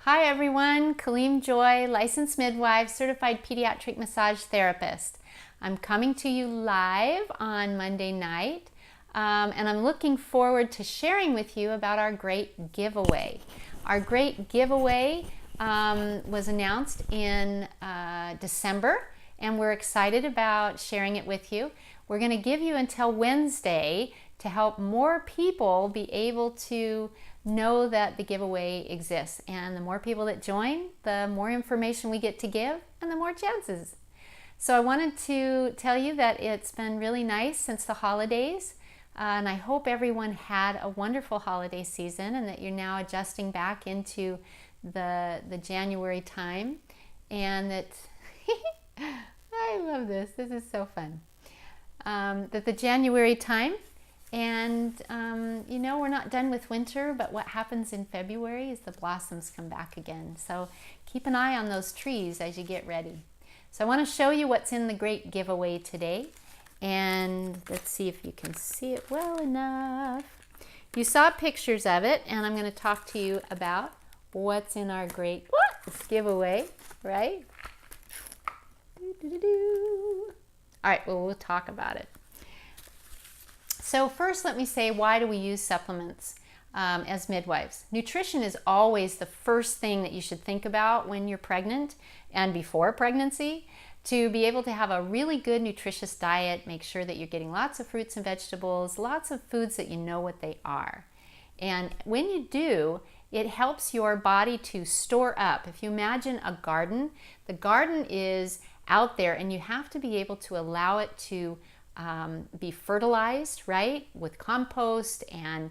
Hi everyone, Kaleem Joy, licensed midwife, certified pediatric massage therapist. I'm coming to you live on Monday night, and I'm looking forward to sharing with you about our great giveaway. Our great giveaway was announced in December, and we're excited about sharing it with you. We're going to give you until Wednesday to help more people be able to know that the giveaway exists. And the more people that join, the more information we get to give and the more chances. So I wanted to tell you that it's been really nice since the holidays. And I hope everyone had a wonderful holiday season and that you're now adjusting back into the January time. And that, I love this. This is so fun. That the January time, and you know, we're not done with winter, but what happens in February is the blossoms come back again. So keep an eye on those trees as you get ready. So I want to show you what's in the great giveaway today. And let's see if you can see it well enough. You saw pictures of it, and I'm going to talk to you about what's in our great giveaway, right? All right, well, we'll talk about it. So first, let me say, why do we use supplements as midwives? Nutrition is always the first thing that you should think about when you're pregnant and before pregnancy. To be able to have a really good nutritious diet, make sure that you're getting lots of fruits and vegetables, lots of foods that you know what they are. And when you do, it helps your body to store up. If you imagine a garden, the garden is out there and you have to be able to allow it to be fertilized, right, with compost and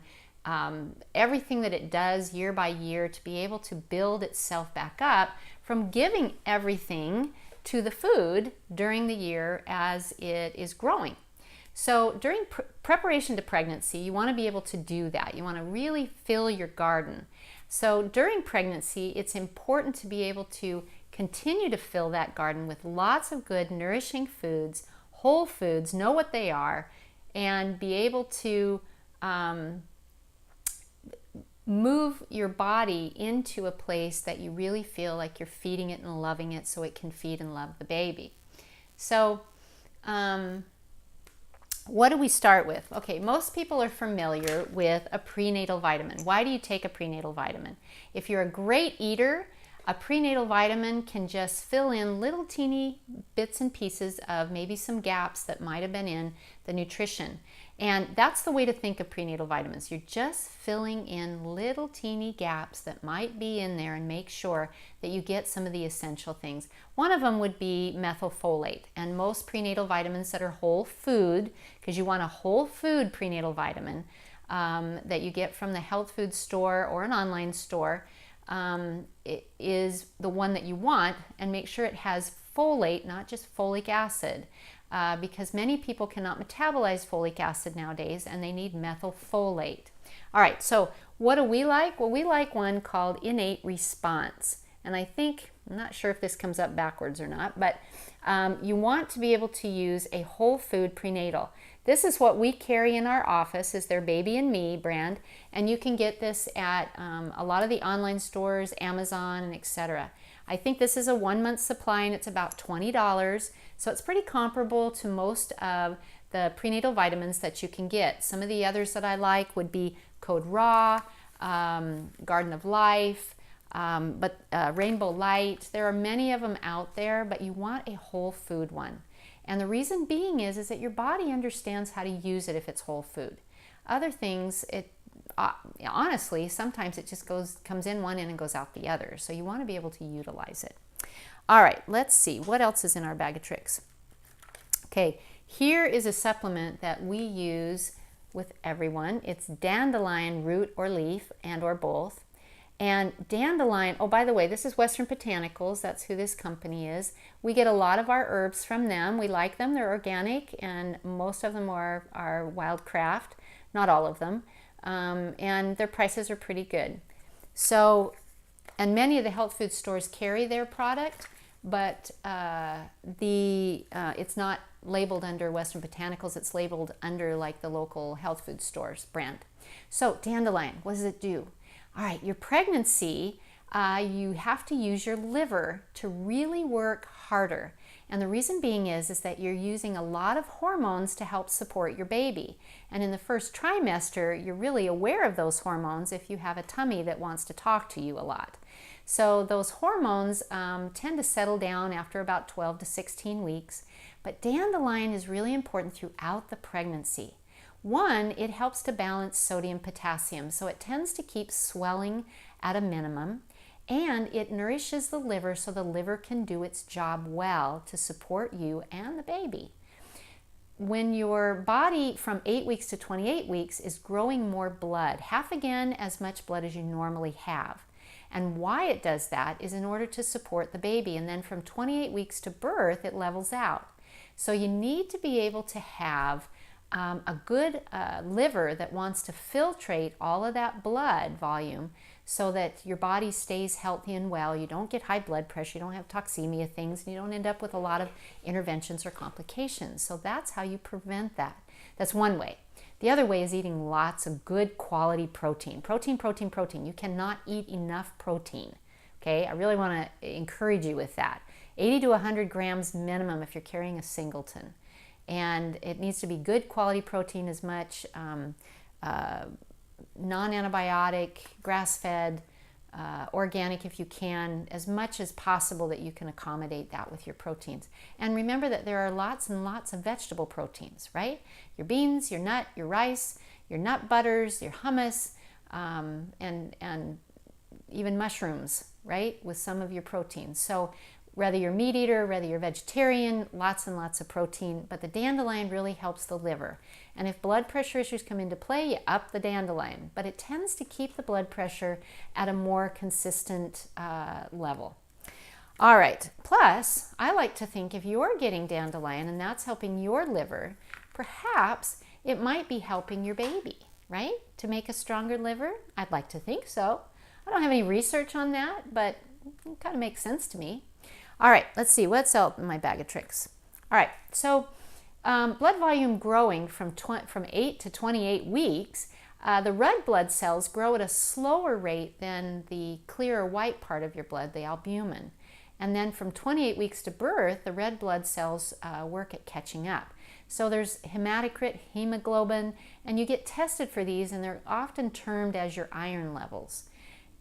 everything that it does year by year to be able to build itself back up from giving everything to the food during the year as it is growing. So during preparation to pregnancy, you want to be able to do that. You want to really fill your garden. So during pregnancy, it's important to be able to continue to fill that garden with lots of good, nourishing foods, whole foods, know what they are, and be able to move your body into a place that you really feel like you're feeding it and loving it so it can feed and love the baby. So what do we start with? Okay, most people are familiar with a prenatal vitamin. Why do you take a prenatal vitamin? If you're a great eater, a prenatal vitamin can just fill in little teeny bits and pieces of maybe some gaps that might have been in the nutrition. And that's the way to think of prenatal vitamins. You're just filling in little teeny gaps that might be in there and make sure that you get some of the essential things. One of them would be methylfolate. And most prenatal vitamins that are whole food, because you want a whole food prenatal vitamin that you get from the health food store or an online store, it is the one that you want, and make sure it has folate, not just folic acid, because many people cannot metabolize folic acid nowadays and they need methylfolate. All right, so what do we like? Well, we like one called Innate Response. And I think, I'm not sure if this comes up backwards or not, but you want to be able to use a whole food prenatal. This is what we carry in our office, is their Baby and Me brand, and you can get this at a lot of the online stores, Amazon, and etc. I think this is a 1-month supply and it's about $20, so it's pretty comparable to most of the prenatal vitamins that you can get. Some of the others that I like would be Code Raw, Garden of Life, Rainbow Light. There are many of them out there, but you want a whole food one. And the reason being is that your body understands how to use it if it's whole food. Other things, honestly, sometimes it just comes in one end and goes out the other. So you want to be able to utilize it. All right, let's see. What else is in our bag of tricks? Okay, here is a supplement that we use with everyone. It's dandelion root or leaf and or both. And dandelion, oh, by the way, this is Western Botanicals. That's who this company is. We get a lot of our herbs from them. We like them. They're organic, and most of them are wild craft. Not all of them. And their prices are pretty good. So, and many of the health food stores carry their product, but it's not labeled under Western Botanicals. It's labeled under like the local health food stores brand. So dandelion, what does it do? All right, your pregnancy you have to use your liver to really work harder. And the reason being is that you're using a lot of hormones to help support your baby. And in the first trimester, you're really aware of those hormones if you have a tummy that wants to talk to you a lot. So those hormones tend to settle down after about 12 to 16 weeks. But dandelion is really important throughout the pregnancy. One, it helps to balance sodium-potassium, so it tends to keep swelling at a minimum. And it nourishes the liver so the liver can do its job well to support you and the baby. When your body from 8 weeks to 28 weeks is growing more blood, half again as much blood as you normally have. And why it does that is in order to support the baby. And then from 28 weeks to birth, it levels out. So you need to be able to have a good liver that wants to filtrate all of that blood volume so that your body stays healthy and well. You don't get high blood pressure, you don't have toxemia things, and you don't end up with a lot of interventions or complications. So that's how you prevent that. That's one way. The other way is eating lots of good quality protein. Protein, protein, protein. You cannot eat enough protein. Okay, I really want to encourage you with that. 80 to 100 grams minimum if you're carrying a singleton. And it needs to be good quality protein, as much non-antibiotic, grass-fed, organic if you can, as much as possible that you can accommodate that with your proteins. And remember that there are lots and lots of vegetable proteins, right? Your beans, your nut, your rice, your nut butters, your hummus, and even mushrooms, right? With some of your proteins. So whether you're a meat eater, whether you're vegetarian, lots and lots of protein, but the dandelion really helps the liver. And if blood pressure issues come into play, you up the dandelion, but it tends to keep the blood pressure at a more consistent level. All right, plus, I like to think if you're getting dandelion and that's helping your liver, perhaps it might be helping your baby, right? To make a stronger liver? I'd like to think so. I don't have any research on that, but it kind of makes sense to me. All right, let's see, what's else in my bag of tricks? All right, so blood volume growing from 8 to 28 weeks, the red blood cells grow at a slower rate than the clear or white part of your blood, the albumin. And then from 28 weeks to birth, the red blood cells work at catching up. So there's hematocrit, hemoglobin, and you get tested for these, and they're often termed as your iron levels.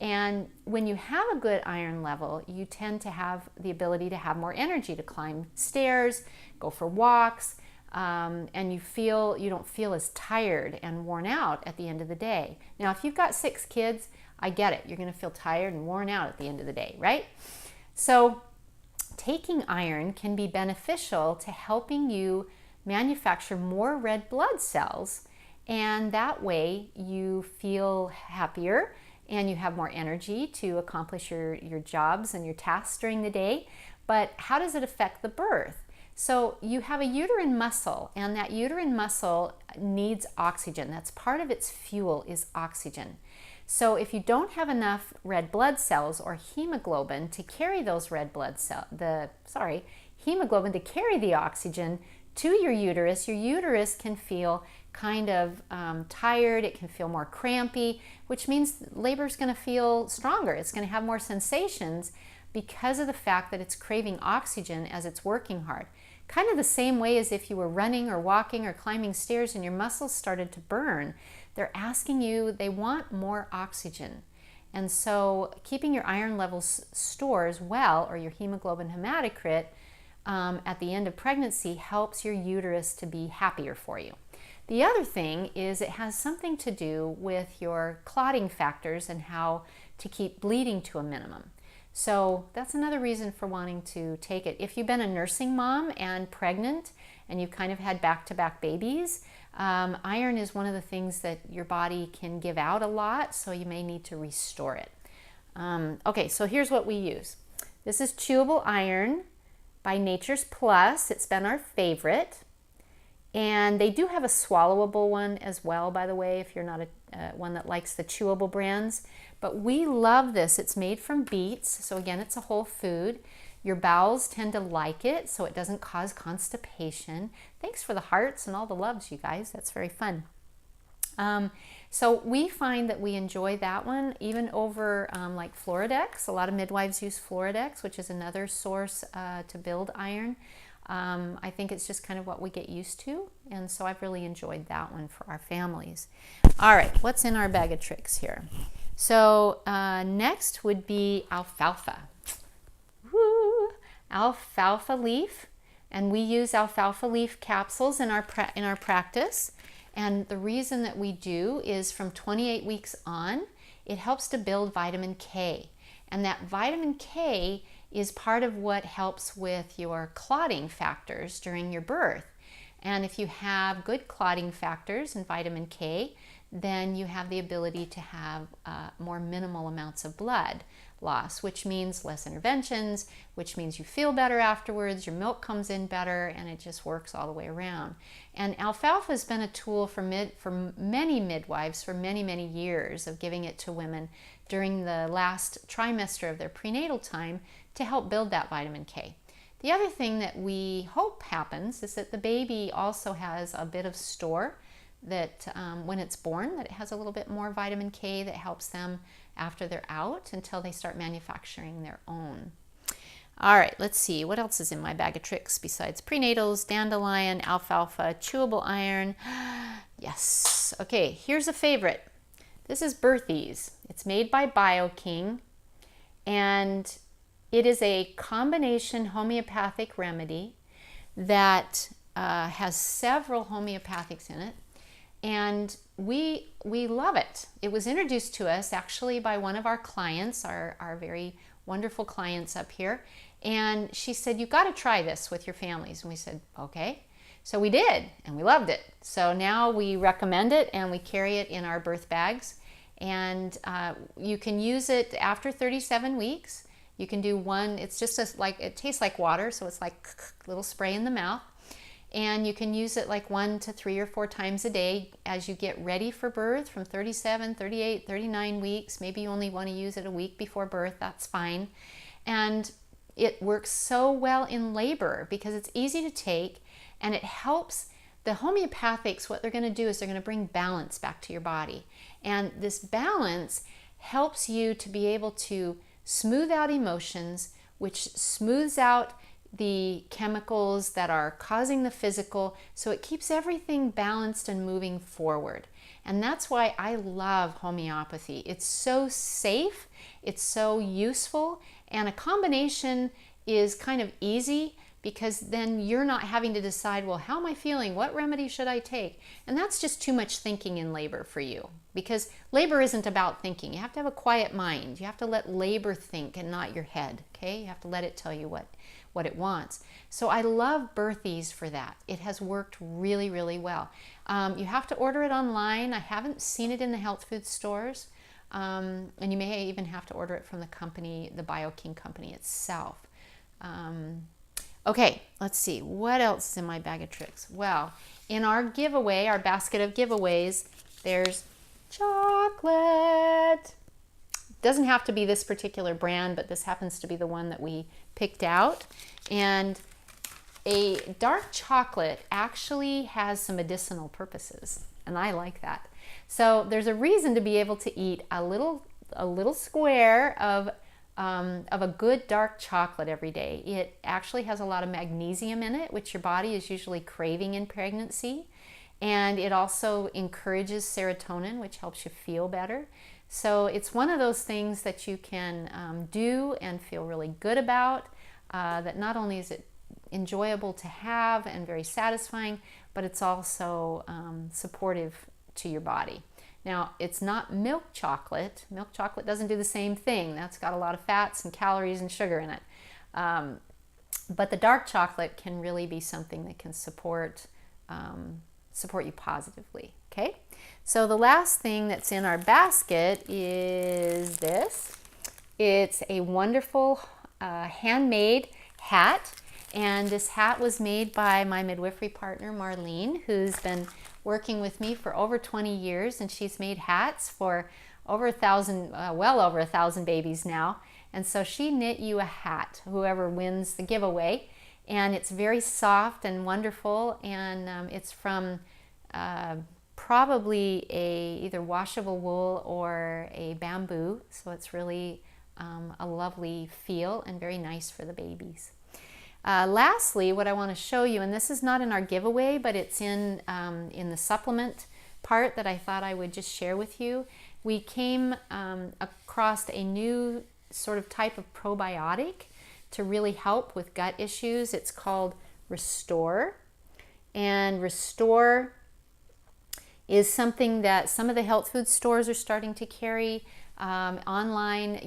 And when you have a good iron level, you tend to have the ability to have more energy to climb stairs, go for walks, and you don't feel as tired and worn out at the end of the day. Now, if you've got 6 kids, I get it. You're going to feel tired and worn out at the end of the day, right? So taking iron can be beneficial to helping you manufacture more red blood cells, and that way you feel happier and you have more energy to accomplish your jobs and your tasks during the day. But how does it affect the birth? So you have a uterine muscle, and that uterine muscle needs oxygen. That's part of its fuel, is oxygen. So if you don't have enough red blood cells or hemoglobin to carry those red blood cells, hemoglobin to carry the oxygen to your uterus can feel kind of tired, it can feel more crampy, which means labor is going to feel stronger. It's going to have more sensations because of the fact that it's craving oxygen as it's working hard. Kind of the same way as if you were running or walking or climbing stairs and your muscles started to burn. They're asking you, they want more oxygen. And so keeping your iron levels stores well, or your hemoglobin hematocrit, at the end of pregnancy helps your uterus to be happier for you. The other thing is it has something to do with your clotting factors and how to keep bleeding to a minimum. So that's another reason for wanting to take it. If you've been a nursing mom and pregnant and you've kind of had back-to-back babies, iron is one of the things that your body can give out a lot, so you may need to restore it. Okay, so here's what we use. This is chewable iron by Nature's Plus. It's been our favorite. And they do have a swallowable one as well, by the way, if you're not one that likes the chewable brands. But we love this. It's made from beets, so again, it's a whole food. Your bowels tend to like it, so it doesn't cause constipation. Thanks for the hearts and all the loves, you guys. That's very fun. So we find that we enjoy that one even over like Floridex. A lot of midwives use Floridex, which is another source to build iron. I think it's just kind of what we get used to, and so I've really enjoyed that one for our families. All right, what's in our bag of tricks here? So next would be alfalfa. Woo! Alfalfa leaf, and we use alfalfa leaf capsules in our practice. And the reason that we do is from 28 weeks on, it helps to build vitamin K. And that vitamin K is part of what helps with your clotting factors during your birth. And if you have good clotting factors and vitamin K, then you have the ability to have more minimal amounts of blood loss, which means less interventions, which means you feel better afterwards, your milk comes in better, and it just works all the way around. And alfalfa has been a tool for many midwives for many, many years of giving it to women during the last trimester of their prenatal time to help build that vitamin K. The other thing that we hope happens is that the baby also has a bit of store that when it's born, that it has a little bit more vitamin K that helps them after they're out until they start manufacturing their own. All right, let's see. What else is in my bag of tricks besides prenatals, dandelion, alfalfa, chewable iron? Yes. Okay, here's a favorite. This is Birthies. It's made by BioKing, and it is a combination homeopathic remedy that has several homeopathics in it. And we love it. It was introduced to us actually by one of our clients, our very wonderful clients up here. And she said, "You've got to try this with your families." And we said, okay. So we did, and we loved it. So now we recommend it, and we carry it in our birth bags. And you can use it after 37 weeks. You can do one, it's just it tastes like water, so it's like a little spray in the mouth. And you can use it like 1 to 3 or 4 times a day as you get ready for birth from 37, 38, 39 weeks. Maybe you only want to use it a week before birth, that's fine. And it works so well in labor because it's easy to take, and it helps. The homeopathics, what they're going to do is they're going to bring balance back to your body. And this balance helps you to be able to smooth out emotions, which smooths out the chemicals that are causing the physical, so it keeps everything balanced and moving forward. And that's why I love homeopathy. It's so safe, it's so useful, and a combination is kind of easy because then you're not having to decide, well, how am I feeling? What remedy should I take? And that's just too much thinking in labor for you, because labor isn't about thinking. You have to have a quiet mind. You have to let labor think and not your head, okay? You have to let it tell you what it wants. So I love Birthies for that. It has worked really, really well. You have to order it online. I haven't seen it in the health food stores. And you may even have to order it from the company, the BioKing company itself. Okay, let's see. What else is in my bag of tricks? Well, in our giveaway, our basket of giveaways, there's chocolate. Doesn't have to be this particular brand, but this happens to be the one that we picked out. And a dark chocolate actually has some medicinal purposes, and I like that. So there's a reason to be able to eat a little square of a good dark chocolate every day. It actually has a lot of magnesium in it, which your body is usually craving in pregnancy. And it also encourages serotonin, which helps you feel better. So it's one of those things that you can do and feel really good about, that not only is it enjoyable to have and very satisfying, but it's also supportive to your body. Now, it's not milk chocolate. Milk chocolate doesn't do the same thing. That's got a lot of fats and calories and sugar in it. But the dark chocolate can really be something that can support you positively. Okay, so the last thing that's in our basket is this. It's a wonderful handmade hat, and this hat was made by my midwifery partner Marlene, who's been working with me for over 20 years, and she's made hats for over 1,000, well over 1,000 babies now. And so she knit you a hat, whoever wins the giveaway, and it's very soft and wonderful, and it's from probably either washable wool or a bamboo, so it's really a lovely feel and very nice for the babies. Lastly, what I want to show you, and this is not in our giveaway, but it's in the supplement part that I thought I would just share with you. We came across a new sort of type of probiotic to really help with gut issues. It's called Restore. And Restore is something that some of the health food stores are starting to carry online.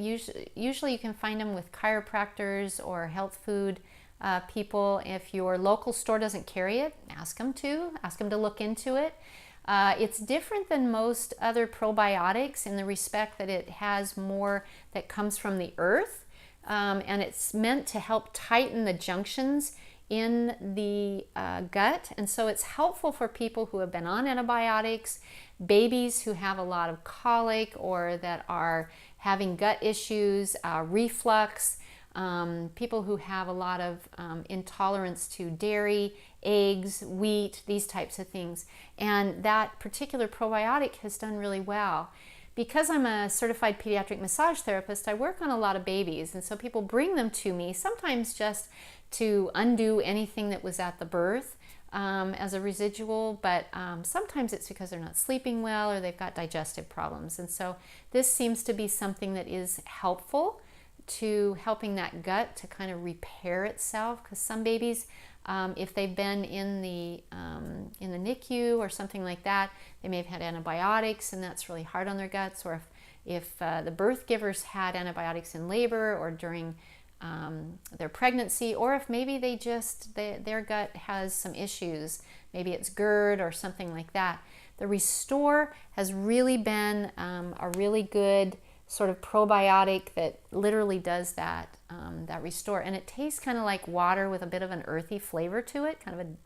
Usually you can find them with chiropractors or health food people. If your local store doesn't carry it, ask them to look into it. It's different than most other probiotics in the respect that it has more that comes from the earth, and it's meant to help tighten the junctions in the gut, and so it's helpful for people who have been on antibiotics, babies who have a lot of colic or that are having gut issues, reflux, people who have a lot of intolerance to dairy, eggs, wheat, these types of things. And that particular probiotic has done really well. Because I'm a certified pediatric massage therapist, I work on a lot of babies, and so people bring them to me, sometimes just to undo anything that was at the birth as a residual, but sometimes it's because they're not sleeping well or they've got digestive problems. And so this seems to be something that is helpful to helping that gut to kind of repair itself, because some babies, if they've been in the NICU or something like that, they may have had antibiotics, and that's really hard on their guts. Or if the birth givers had antibiotics in labor or during their pregnancy, or if maybe their gut has some issues, maybe it's GERD or something like that. The Restore has really been a really good sort of probiotic that literally does that Restore, and it tastes kind of like water with a bit of an earthy flavor to it, kind of an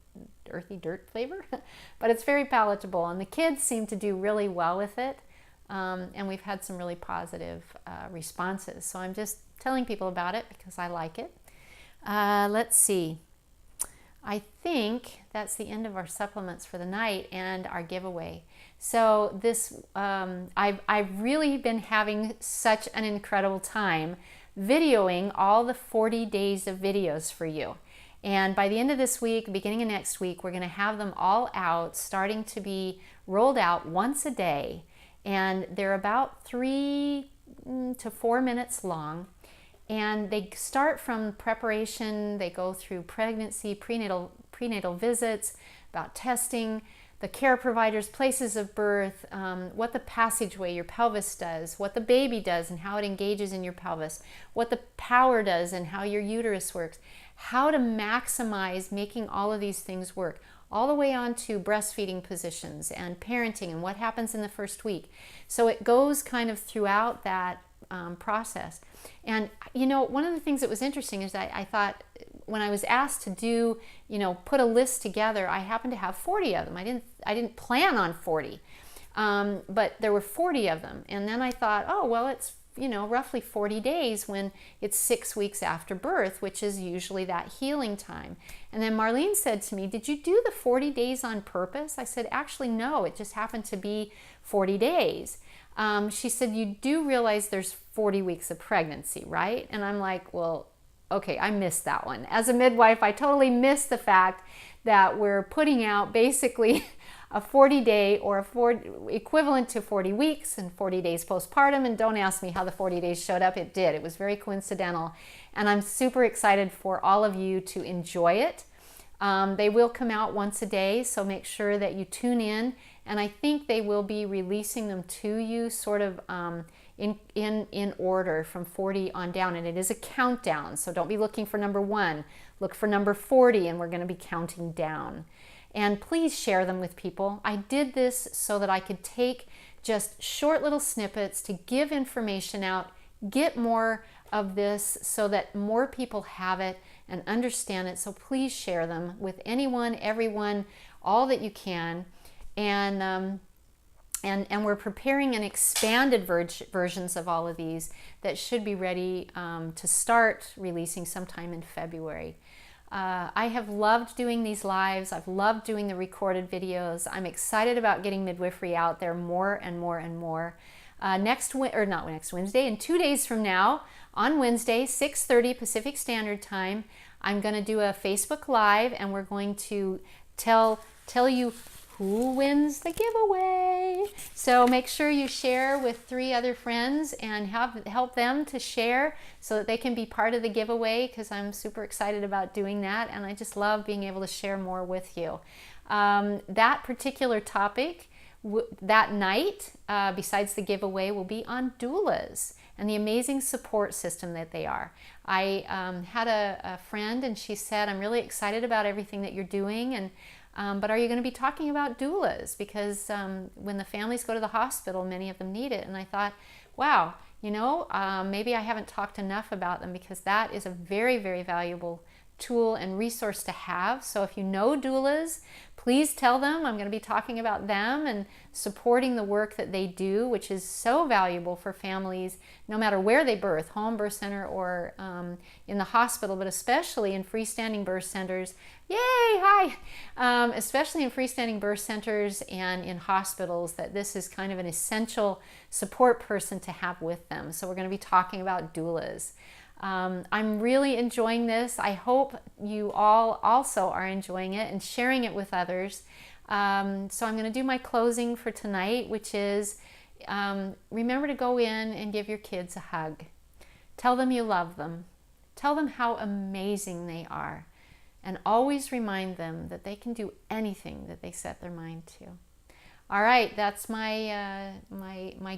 earthy dirt flavor, but it's very palatable, and the kids seem to do really well with it, and we've had some really positive responses. So I'm just telling people about it because I like it. Let's see. I think that's the end of our supplements for the night and our giveaway. So this, I've really been having such an incredible time videoing all the 40 days of videos for you. And by the end of this week, beginning of next week, we're going to have them all out, starting to be rolled out once a day. And they're about 3 to 4 minutes long. And they start from preparation, they go through pregnancy, prenatal visits, about testing, the care providers, places of birth, what the passageway, your pelvis does, what the baby does and how it engages in your pelvis, what the power does and how your uterus works, how to maximize making all of these things work, all the way on to breastfeeding positions and parenting and what happens in the first week. So it goes kind of throughout that process. And one of the things that was interesting is I thought when I was asked to do, put a list together, I happened to have 40 of them. I didn't plan on 40, but there were 40 of them. And then I thought, oh, well, it's, roughly 40 days when it's 6 weeks after birth, which is usually that healing time. And then Marlene said to me, did you do the 40 days on purpose? I said, actually, no, it just happened to be 40 days. She said, you do realize there's 40 weeks of pregnancy, right? And I'm like, well, okay, I missed that one. As a midwife, I totally missed the fact that we're putting out basically a 40-day or equivalent to 40 weeks and 40 days postpartum. And don't ask me how the 40 days showed up. It did. It was very coincidental. And I'm super excited for all of you to enjoy it. They will come out once a day, so make sure that you tune in. And I think they will be releasing them to you sort of in order from 40 on down. And it is a countdown, so don't be looking for number 1. Look for number 40, and we're going to be counting down. And please share them with people. I did this so that I could take just short little snippets to give information out, get more of this so that more people have it and understand it. So please share them with anyone, everyone, all that you can. And we're preparing an expanded versions of all of these that should be ready to start releasing sometime in February. I have loved doing these lives. I've loved doing the recorded videos. I'm excited about getting midwifery out there more and more and more. Not next Wednesday, in 2 days from now, on Wednesday, 6:30 Pacific Standard Time, I'm going to do a Facebook Live, and we're going to tell you who wins the giveaway. So make sure you share with 3 other friends and help them to share so that they can be part of the giveaway, because I'm super excited about doing that, and I just love being able to share more with you. That particular topic that night, besides the giveaway, will be on doulas and the amazing support system that they are. I had a friend, and she said, I'm really excited about everything that you're doing, and but are you going to be talking about doulas? Because when the families go to the hospital, many of them need it. And I thought, wow, maybe I haven't talked enough about them, because that is a very, very valuable tool and resource to have. So if you know doulas, please tell them. I'm going to be talking about them and supporting the work that they do, which is so valuable for families, no matter where they birth, home birth center or in the hospital, but especially in freestanding birth centers. Yay, hi! Especially in freestanding birth centers and in hospitals, that this is kind of an essential support person to have with them. So we're going to be talking about doulas. I'm really enjoying this. I hope you all also are enjoying it and sharing it with others. So I'm going to do my closing for tonight, which is remember to go in and give your kids a hug. Tell them you love them. Tell them how amazing they are. And always remind them that they can do anything that they set their mind to. All right, that's my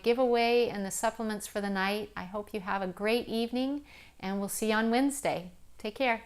giveaway and the supplements for the night. I hope you have a great evening, and we'll see you on Wednesday. Take care.